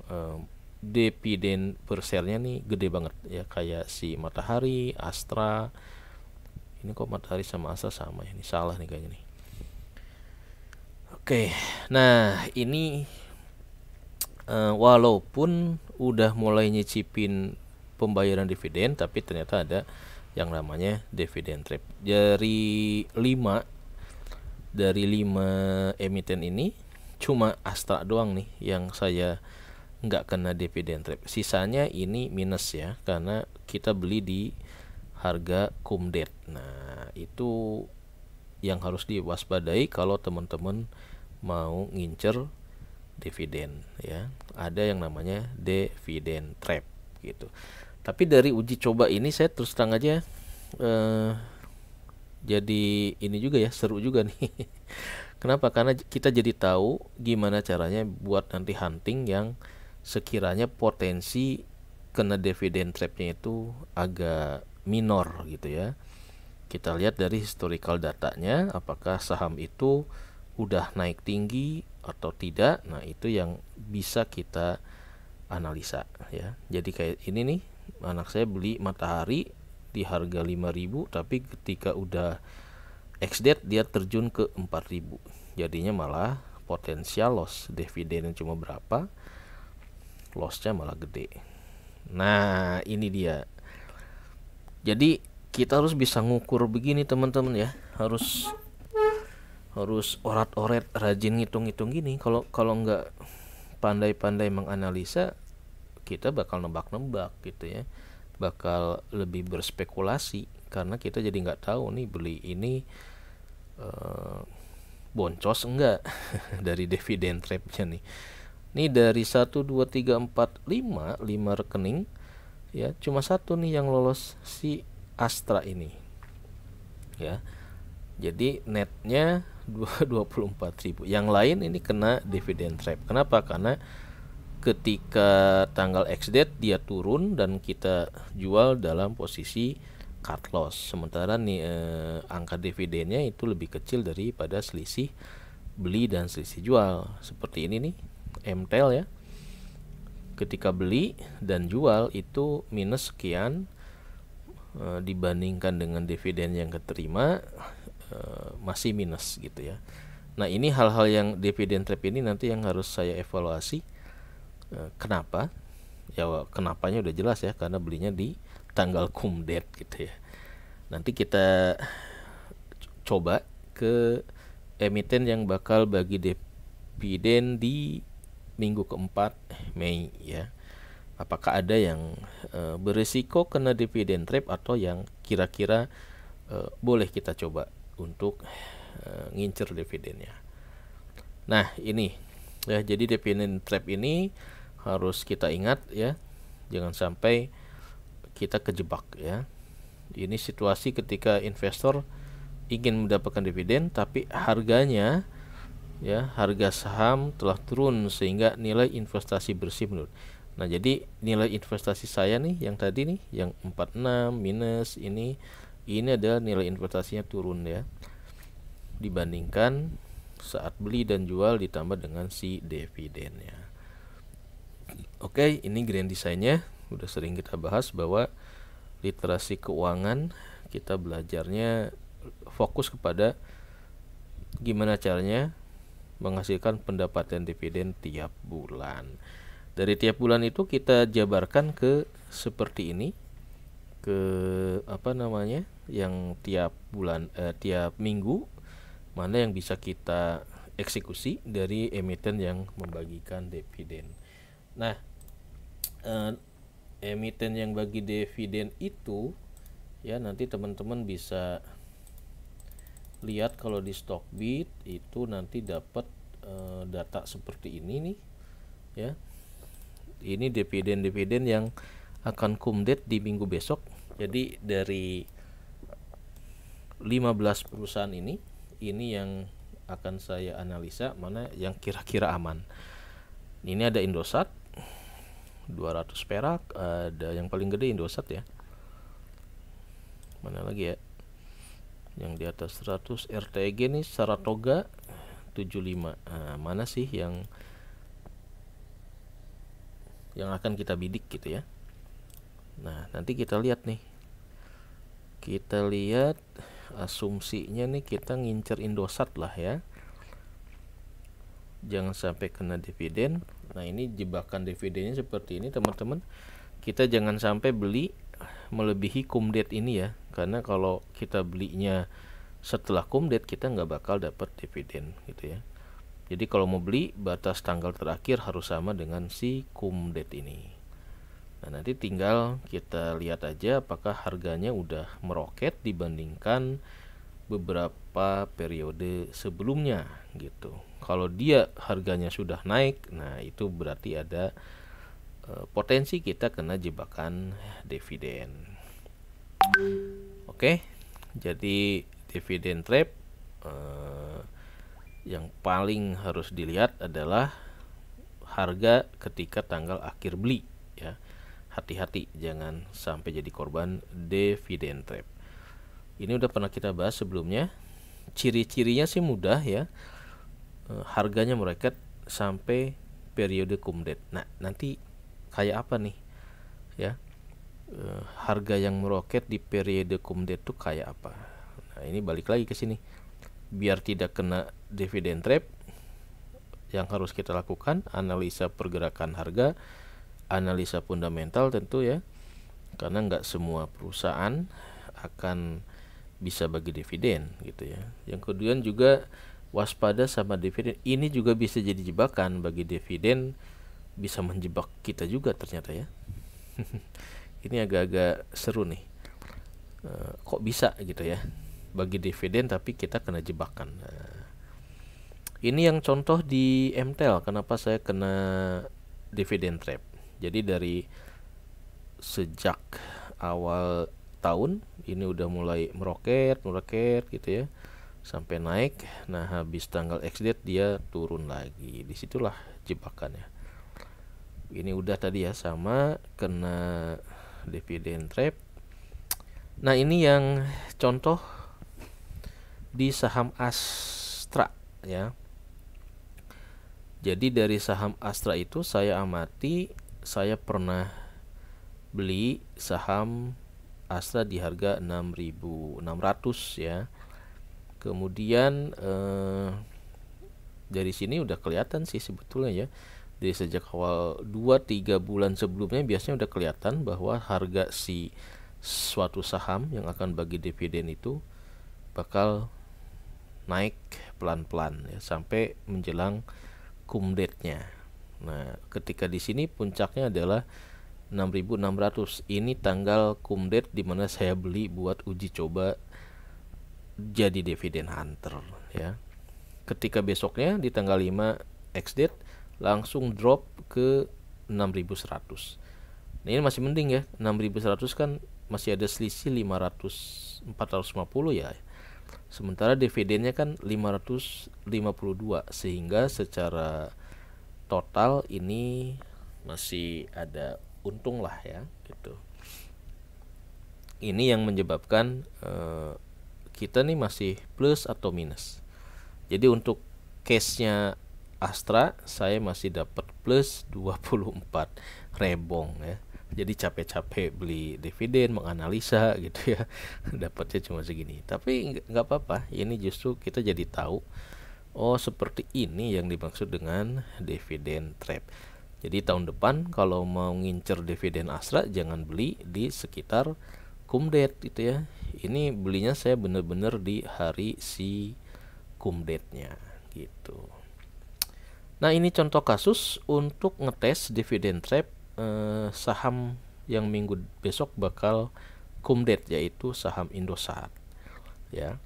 dividen per share-nya nih gede banget ya, kayak si Matahari, Astra. Ini kok Matahari sama Astra sama ya, ini salah nih kayaknya nih. Oke, nah ini walaupun udah mulai nyicipin pembayaran dividen, tapi ternyata ada yang namanya dividen trap. Dari 5 emiten ini cuma Astra doang nih yang saya nggak kena dividen trap. Sisanya ini minus ya, karena kita beli di harga kumdet. Nah, itu yang harus diwaspadai kalau teman-teman mau ngincer dividen ya. Ada yang namanya dividen trap gitu. Tapi dari uji coba ini saya terus terang aja jadi ini juga ya, seru juga nih. Kenapa? Karena kita jadi tahu gimana caranya buat nanti hunting yang sekiranya potensi kena dividen trapnya itu agak minor gitu ya. Kita lihat dari historical datanya, apakah saham itu udah naik tinggi atau tidak. Nah, itu yang bisa kita analisa ya. Jadi kayak ini nih, anak saya beli Matahari di harga 5.000, tapi ketika udah ex-date dia terjun ke 4.000. Jadinya malah potensial loss, dividennya cuma berapa, lossnya malah gede. Nah, ini dia. Jadi kita harus bisa ngukur begini teman-teman ya. Harus orat-oret, rajin ngitung-ngitung gini. Kalau nggak pandai-pandai menganalisa, kita bakal nebak-nebak gitu ya, bakal lebih berspekulasi karena kita jadi nggak tahu nih beli ini boncos enggak dari dividen trapnya nih. Ini dari 1, 2, 3, 4, 5 rekening ya, cuma satu nih yang lolos, si Astra ini ya. Jadi netnya 24.000. Yang lain ini kena dividen trap. Kenapa? Karena ketika tanggal ex-date dia turun dan kita jual dalam posisi cut loss. Sementara nih angka dividennya itu lebih kecil daripada selisih beli dan selisih jual. Seperti ini nih, Mtel ya. Ketika beli dan jual itu minus sekian, dibandingkan dengan dividen yang keterima masih minus gitu ya. Nah, ini hal-hal yang dividen trap ini nanti yang harus saya evaluasi. Kenapa? Ya, kenapanya udah jelas ya, karena belinya di tanggal kumdet gitu ya. Nanti kita coba ke emiten yang bakal bagi dividen di minggu keempat Mei ya. Apakah ada yang berisiko kena dividen trap atau yang kira-kira boleh kita coba untuk ngincer dividennya. Nah, ini Ya, jadi dividend trap ini harus kita ingat ya, jangan sampai kita kejebak ya. Ini situasi ketika investor ingin mendapatkan dividen tapi harganya ya, harga saham telah turun sehingga nilai investasi bersih menurun. Nah, jadi nilai investasi saya nih yang tadi nih yang 46 minus ini adalah nilai investasinya turun ya, dibandingkan saat beli dan jual ditambah dengan si dividennya. Oke, ini grand design-nya udah sering kita bahas bahwa literasi keuangan kita belajarnya fokus kepada gimana caranya menghasilkan pendapatan dividen tiap bulan. Dari tiap bulan itu kita jabarkan ke seperti ini, ke apa namanya, yang tiap bulan tiap minggu mana yang bisa kita eksekusi dari emiten yang membagikan dividen. Nah, emiten yang bagi dividen itu ya, nanti teman-teman bisa lihat kalau di Stockbit itu nanti dapat data seperti ini nih ya. Ini dividen-dividen yang akan kumdet di minggu besok. Jadi dari 15 perusahaan ini yang akan saya analisa mana yang kira-kira aman. Ini ada Indosat 200 perak, ada yang paling gede Indosat ya. Mana lagi ya? Yang di atas 100, RTG nih Saratoga 75. Mana sih yang akan kita bidik gitu ya. Nah, nanti kita lihat nih. Kita lihat asumsinya nih, kita ngincer Indosat lah ya. Jangan sampai kena dividen. Nah, ini jebakan dividennya seperti ini teman-teman. Kita jangan sampai beli melebihi kumdet ini ya, karena kalau kita belinya setelah kumdet kita nggak bakal dapat dividen gitu ya. Jadi kalau mau beli, batas tanggal terakhir harus sama dengan si kumdet ini. Nah, nanti tinggal kita lihat aja apakah harganya udah meroket dibandingkan beberapa periode sebelumnya gitu. Kalau dia harganya sudah naik, nah itu berarti ada potensi kita kena jebakan dividen. Oke, jadi dividen trap yang paling harus dilihat adalah harga ketika tanggal akhir beli ya. Hati-hati jangan sampai jadi korban dividen trap. Ini udah pernah kita bahas sebelumnya. Ciri-cirinya sih mudah ya. Harganya meroket sampai periode kumdet. Nah, nanti kayak apa nih ya, harga yang meroket di periode kumdet tuh kayak apa. Nah, ini balik lagi ke sini. Biar tidak kena dividen trap, yang harus kita lakukan analisa pergerakan harga, analisa fundamental tentu ya, karena nggak semua perusahaan akan bisa bagi dividen gitu ya. Yang kedua juga waspada sama dividen. Ini juga bisa jadi jebakan bagi dividen, bisa menjebak kita juga ternyata ya. Ini agak-agak seru nih. Kok bisa gitu ya bagi dividen tapi kita kena jebakan. Ini yang contoh di MTEL kenapa saya kena dividen trap. Jadi dari sejak awal tahun ini udah mulai meroket gitu ya, sampai naik. Nah, habis tanggal X date dia turun lagi. Disitulah jebakannya. Ini udah tadi ya, sama kena dividen trap. Nah, ini yang contoh di saham Astra ya. Jadi dari saham Astra itu saya amati, saya pernah beli saham Astra di harga 6.600 ya. Kemudian dari sini udah kelihatan sih sebetulnya ya. Dari sejak awal 2-3 bulan sebelumnya biasanya udah kelihatan bahwa harga si suatu saham yang akan bagi dividen itu bakal naik pelan-pelan ya sampai menjelang kumdetnya. Nah, ketika di sini puncaknya adalah 6.600. Ini tanggal kumdet di mana saya beli buat uji coba jadi dividen hunter ya. Ketika besoknya di tanggal 5 X date langsung drop ke 6.100. Nah, ini masih mending ya. 6.100 kan masih ada selisih 450 ya. Sementara dividennya kan 552, sehingga secara total ini masih ada untung lah ya gitu. Ini yang menyebabkan kita nih masih plus atau minus. Jadi untuk case-nya Astra saya masih dapat plus 24 rebong ya. Jadi capek-capek beli dividen, menganalisa gitu ya, dapatnya cuma segini. Tapi nggak apa-apa, ini justru kita jadi tahu, oh seperti ini yang dimaksud dengan dividen trap. Jadi tahun depan kalau mau ngincer dividen Astra, jangan beli di sekitar kumdet gitu ya. Ini belinya saya bener-bener di hari si kumdetnya gitu. Nah, ini contoh kasus untuk ngetes dividen trap saham yang minggu besok bakal kumdet, yaitu saham Indosat ya.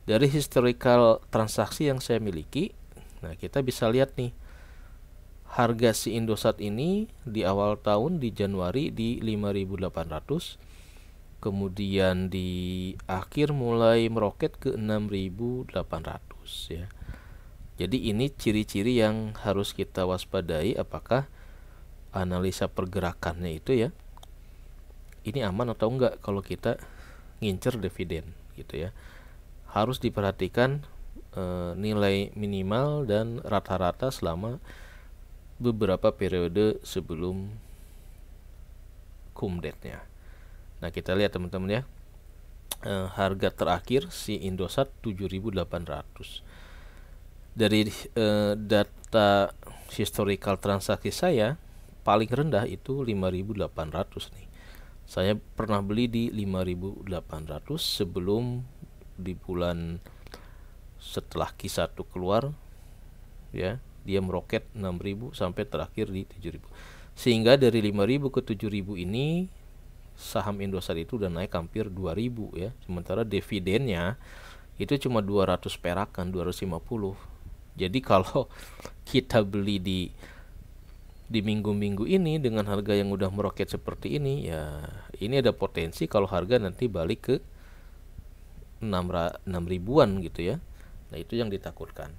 Dari historical transaksi yang saya miliki, nah kita bisa lihat nih, harga si Indosat ini di awal tahun di Januari di 5.800, kemudian di akhir mulai meroket ke 6.800 ya. Jadi ini ciri-ciri yang harus kita waspadai, apakah analisa pergerakannya itu ya, ini aman atau enggak kalau kita ngincer dividen gitu ya. Harus diperhatikan nilai minimal dan rata-rata selama beberapa periode sebelum kumdetnya. Nah, kita lihat teman-teman ya, harga terakhir si Indosat 7.800. Dari data historical transaksi saya, paling rendah itu 5.800 nih. Saya pernah beli di 5.800 sebelum di bulan setelah Q1 keluar ya, dia meroket 6.000 sampai terakhir di 7.000. Sehingga dari 5.000 ke 7.000 ini saham Indosat itu udah naik hampir 2.000 ya. Sementara dividennya itu cuma 200 perakan, 250. Jadi kalau kita beli di minggu-minggu ini dengan harga yang udah meroket seperti ini ya, ini ada potensi kalau harga nanti balik ke 6 ribuan gitu ya. Nah, itu yang ditakutkan.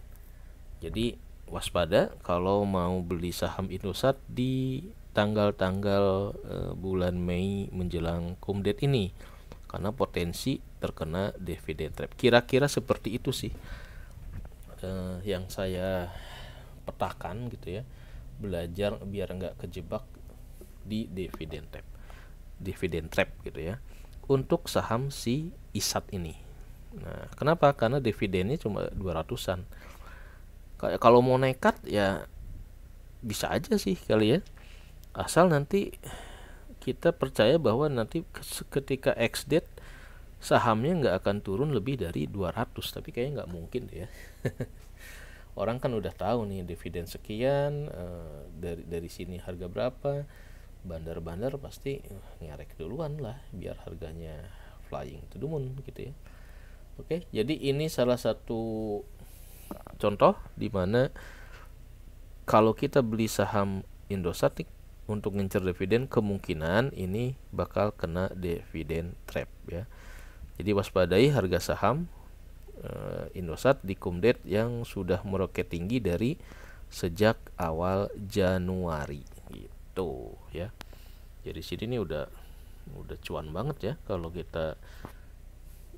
Jadi waspada kalau mau beli saham Indosat di tanggal-tanggal bulan Mei menjelang kumdet ini, karena potensi terkena dividen trap. Kira-kira seperti itu sih yang saya petakan gitu ya, belajar biar nggak kejebak di dividen trap gitu ya untuk saham si ISAT ini. Nah, kenapa? Karena dividennya cuma 200-an. Kalau mau nekat ya bisa aja sih kali ya, asal nanti kita percaya bahwa nanti ketika ex-date sahamnya nggak akan turun lebih dari 200, tapi kayaknya nggak mungkin ya. Orang kan udah tahu nih dividen sekian, dari sini harga berapa, bandar-bandar pasti ngerek duluan lah biar harganya flying to the moon gitu ya. Oke, jadi ini salah satu contoh di mana kalau kita beli saham Indosat untuk ngincer dividen, kemungkinan ini bakal kena dividen trap ya. Jadi waspadai harga saham Indosat di kumdet yang sudah meroket tinggi dari sejak awal Januari gitu ya. Jadi sini nih udah cuan banget ya kalau kita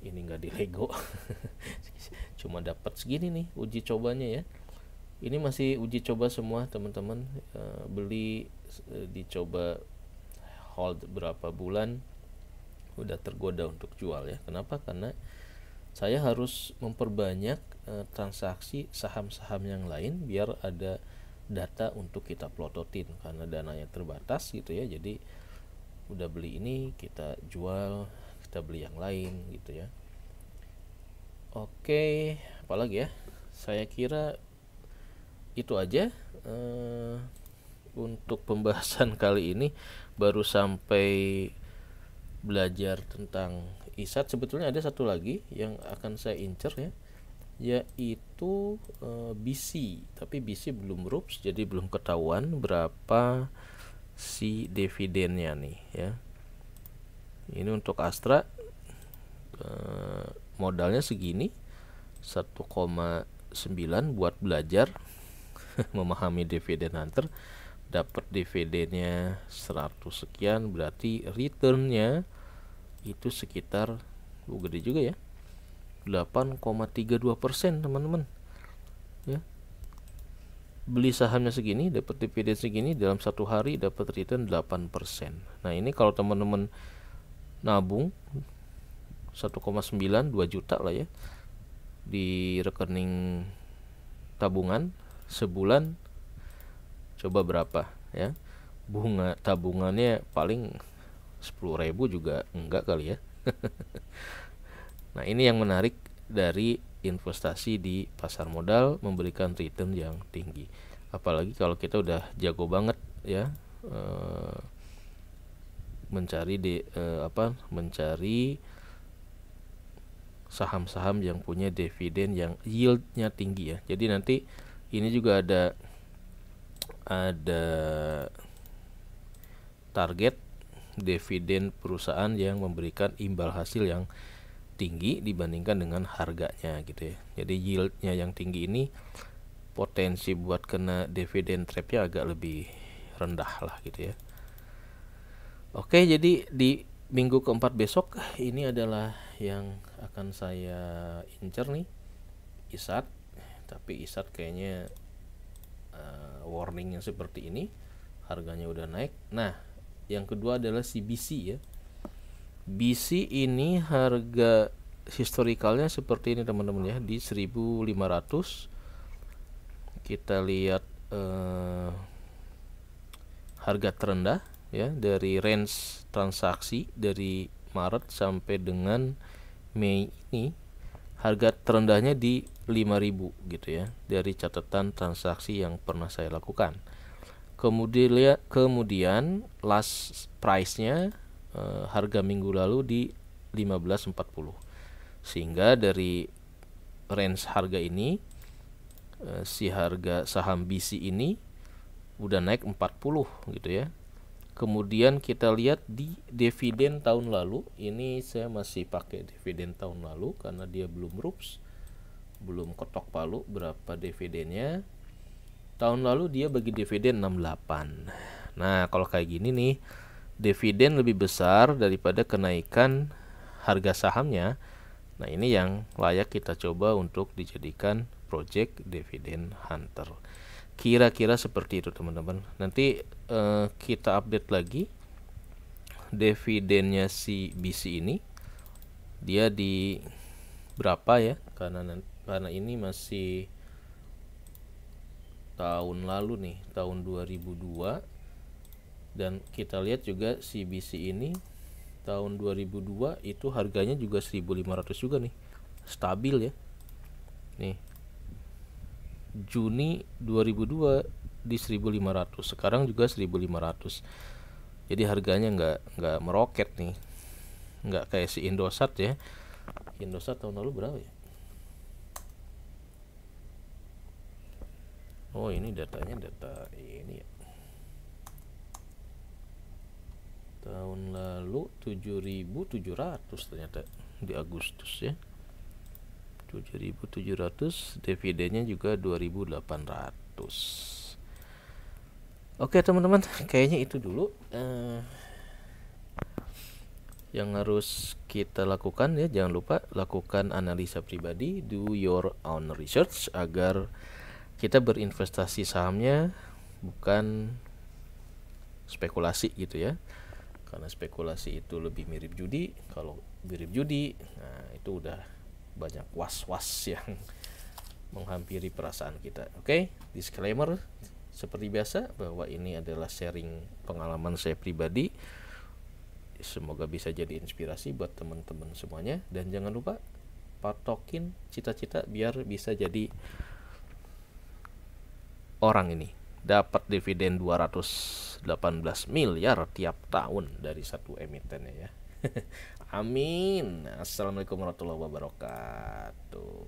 ini nggak dilego. Cuma dapat segini nih uji cobanya ya. Ini masih uji coba semua teman-teman, beli dicoba hold berapa bulan udah tergoda untuk jual ya. Kenapa? Karena saya harus memperbanyak transaksi saham-saham yang lain biar ada data untuk kita plototin, karena dananya terbatas gitu ya. Jadi udah beli ini kita jual, kita beli yang lain gitu ya. Oke, apalagi ya, saya kira itu aja untuk pembahasan kali ini. Baru sampai belajar tentang ISAT. Sebetulnya ada satu lagi yang akan saya incer ya, yaitu BC, tapi BC belum rups, jadi belum ketahuan berapa si dividennya nih ya. Ini untuk Astra modalnya segini 1,9 buat belajar memahami dividen hunter, dapat dividennya 100 sekian, berarti returnnya itu sekitar gede juga ya, 8,32% teman-teman ya. Beli sahamnya segini, dapat dividen segini, dalam satu hari dapat return 8%. Nah ini kalau teman-teman nabung 1,9, 2 juta lah ya di rekening tabungan sebulan, coba berapa ya bunga tabungannya? Paling 10.000 juga enggak kali ya. Nah ini yang menarik dari investasi di pasar modal, memberikan return yang tinggi, apalagi kalau kita udah jago banget ya mencari saham-saham yang punya dividen yang yieldnya tinggi ya. Jadi nanti ini juga ada target dividen perusahaan yang memberikan imbal hasil yang tinggi dibandingkan dengan harganya gitu ya. Jadi yieldnya yang tinggi ini potensi buat kena dividen trapnya agak lebih rendah lah gitu ya. Oke, jadi di minggu keempat besok ini adalah yang akan saya incer nih, ISAT. Tapi ISAT kayaknya warningnya seperti ini, harganya udah naik. Nah yang kedua adalah si BC ya. BC ini harga historikalnya seperti ini teman-teman ya, di 1.500. Kita lihat harga terendah ya dari range transaksi dari Maret sampai dengan Mei ini, harga terendahnya di 5.000 gitu ya dari catatan transaksi yang pernah saya lakukan. Kemudian last price-nya harga minggu lalu di 15.40. Sehingga dari range harga ini si harga saham BC ini udah naik 40 gitu ya. Kemudian kita lihat di dividen tahun lalu, ini saya masih pakai dividen tahun lalu karena dia belum rups, belum ketok palu berapa dividennya. Tahun lalu dia bagi dividen 68. Nah kalau kayak gini nih, dividen lebih besar daripada kenaikan harga sahamnya. Nah ini yang layak kita coba untuk dijadikan project dividen hunter. Kira-kira seperti itu teman-teman. Nanti kita update lagi dividennya si BC ini, dia di berapa ya, karena ini masih tahun lalu nih, tahun 2002. Dan kita lihat juga si BC ini tahun 2002 itu harganya juga 1.500 juga nih, stabil ya. Nih Juni 2002 di 1.500, sekarang juga 1.500. Jadi harganya nggak meroket nih, nggak kayak si Indosat ya. Indosat tahun lalu berapa ya? Oh ini datanya data ini ya, tahun lalu 7.700 ternyata di Agustus ya, 7.700, dividennya juga 2.800. Oke teman-teman, kayaknya itu dulu yang harus kita lakukan ya. Jangan lupa lakukan analisa pribadi, do your own research agar kita berinvestasi sahamnya bukan spekulasi gitu ya. Karena spekulasi itu lebih mirip judi. Kalau mirip judi, nah itu udah banyak was-was yang menghampiri perasaan kita. Oke, disclaimer seperti biasa bahwa ini adalah sharing pengalaman saya pribadi. Semoga bisa jadi inspirasi buat teman-teman semuanya. Dan jangan lupa patokin cita-cita biar bisa jadi orang ini dapat dividen 218 miliar tiap tahun dari satu emitennya ya. Amin. Assalamualaikum warahmatullahi wabarakatuh.